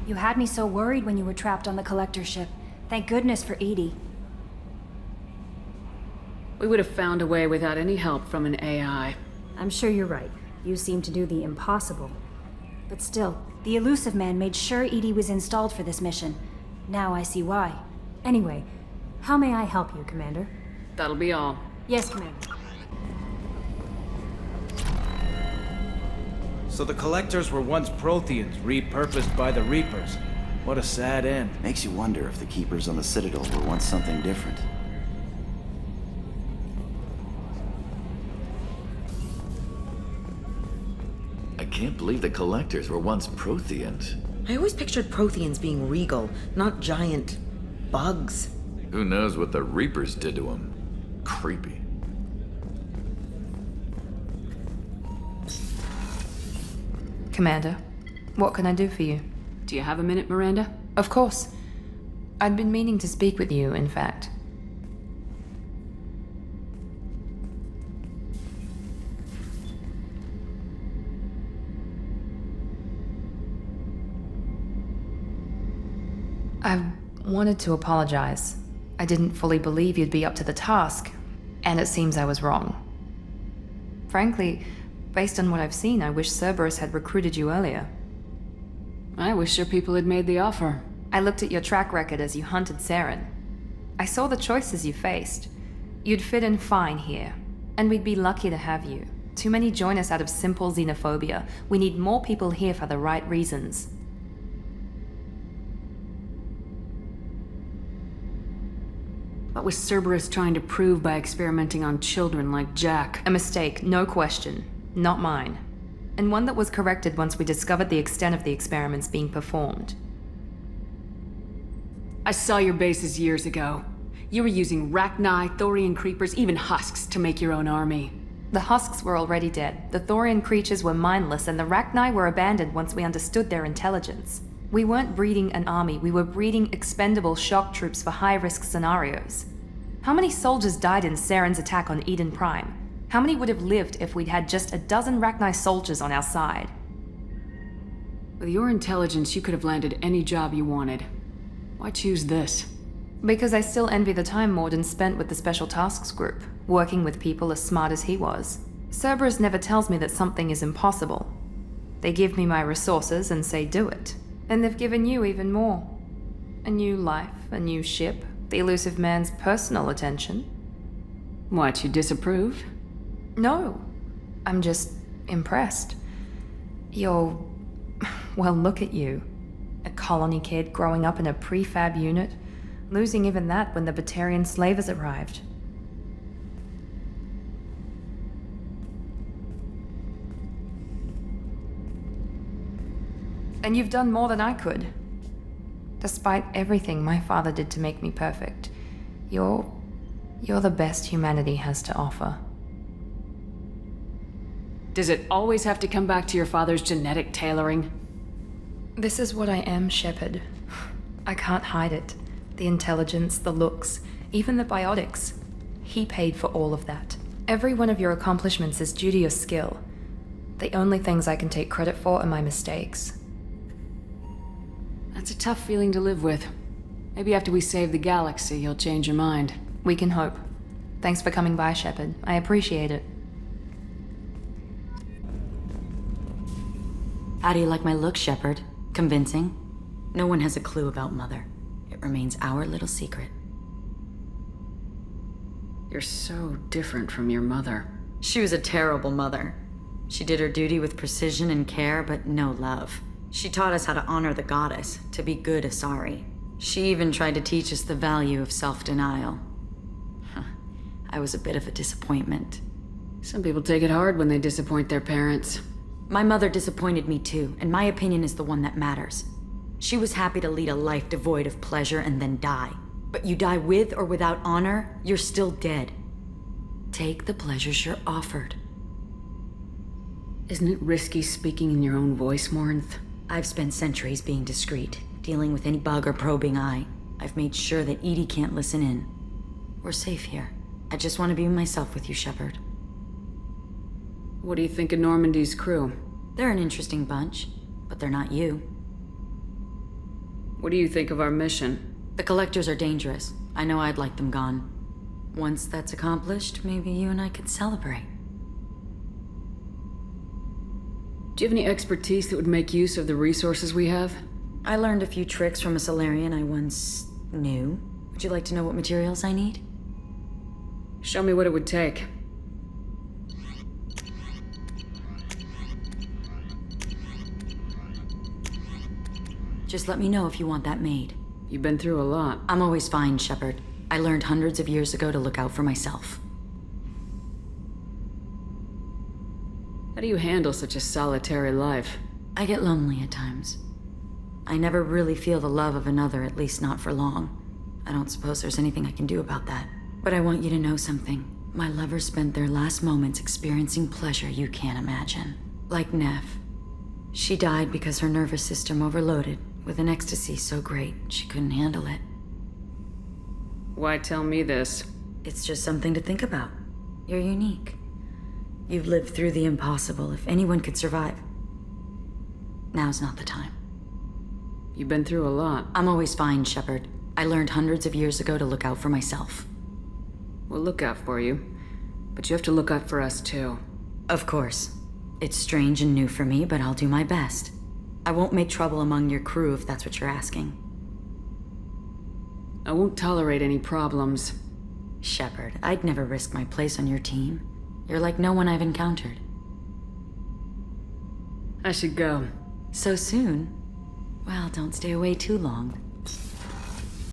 You had me so worried when you were trapped on the Collector ship. Thank goodness for Edie. We would have found a way without any help from an AI. I'm sure you're right. You seem to do the impossible. But still, the Elusive Man made sure Edie was installed for this mission. Now I see why. Anyway, how may I help you, Commander? That'll be all. Yes, Commander. So the Collectors were once Protheans, repurposed by the Reapers. What a sad end. Makes you wonder if the Keepers on the Citadel were once something different. I can't believe the Collectors were once Protheans. I always pictured Protheans being regal, not giant bugs. Who knows what the Reapers did to them? Creepy. Commander, what can I do for you? Do you have a minute, Miranda? Of course. I'd been meaning to speak with you, in fact. I wanted to apologize. I didn't fully believe you'd be up to the task, and it seems I was wrong. Frankly, based on what I've seen, I wish Cerberus had recruited you earlier. I wish your people had made the offer. I looked at your track record as you hunted Saren. I saw the choices you faced. You'd fit in fine here, and we'd be lucky to have you. Too many join us out of simple xenophobia. We need more people here for the right reasons. What was Cerberus trying to prove by experimenting on children like Jack? A mistake, no question. Not mine. And one that was corrected once we discovered the extent of the experiments being performed. I saw your bases years ago. You were using Rachni, Thorian creepers, even husks to make your own army. The husks were already dead. The Thorian creatures were mindless, and the Rachni were abandoned once we understood their intelligence. We weren't breeding an army, we were breeding expendable shock troops for high-risk scenarios. How many soldiers died in Saren's attack on Eden Prime? How many would have lived if we'd had just a dozen Rachni soldiers on our side? With your intelligence, you could have landed any job you wanted. Why choose this? Because I still envy the time Morden spent with the Special Tasks Group, working with people as smart as he was. Cerberus never tells me that something is impossible. They give me my resources and say do it. And they've given you even more. A new life, a new ship, the Elusive Man's personal attention. What, you disapprove? No, I'm just impressed. You're... well, look at you. A colony kid growing up in a prefab unit, losing even that when the Batarian slavers arrived. And you've done more than I could. Despite everything my father did to make me perfect, you're the best humanity has to offer. Does it always have to come back to your father's genetic tailoring? This is what I am, Shepard. I can't hide it. The intelligence, the looks, even the biotics. He paid for all of that. Every one of your accomplishments is due to your skill. The only things I can take credit for are my mistakes. That's a tough feeling to live with. Maybe after we save the galaxy, you'll change your mind. We can hope. Thanks for coming by, Shepard. I appreciate it. How do you like my look, Shepard? Convincing? No one has a clue about Mother. It remains our little secret. You're so different from your mother. She was a terrible mother. She did her duty with precision and care, but no love. She taught us how to honor the goddess, to be good Asari. She even tried to teach us the value of self-denial. I was a bit of a disappointment. Some people take it hard when they disappoint their parents. My mother disappointed me too, and my opinion is the one that matters. She was happy to lead a life devoid of pleasure and then die. But you die with or without honor, you're still dead. Take the pleasures you're offered. Isn't it risky speaking in your own voice, Morinth? I've spent centuries being discreet, dealing with any bug or probing eye. I've made sure that Edie can't listen in. We're safe here. I just want to be myself with you, Shepard. What do you think of Normandy's crew? They're an interesting bunch, but they're not you. What do you think of our mission? The Collectors are dangerous. I know I'd like them gone. Once that's accomplished, maybe you and I could celebrate. Do you have any expertise that would make use of the resources we have? I learned a few tricks from a Solarian I once knew. Would you like to know what materials I need? Show me what it would take. Just let me know if you want that made. You've been through a lot. I'm always fine, Shepard. I learned hundreds of years ago to look out for myself. How do you handle such a solitary life? I get lonely at times. I never really feel the love of another, at least not for long. I don't suppose there's anything I can do about that. But I want you to know something. My lovers spent their last moments experiencing pleasure you can't imagine. Like Neff. She died because her nervous system overloaded with an ecstasy so great she couldn't handle it. Why tell me this? It's just something to think about. You're unique. You've lived through the impossible. If anyone could survive, now's not the time. You've been through a lot. I'm always fine, Shepard. I learned hundreds of years ago to look out for myself. We'll look out for you. But you have to look out for us too. Of course. It's strange and new for me, but I'll do my best. I won't make trouble among your crew if that's what you're asking. I won't tolerate any problems. Shepard, I'd never risk my place on your team. You're like no one I've encountered. I should go. So soon? Well, don't stay away too long.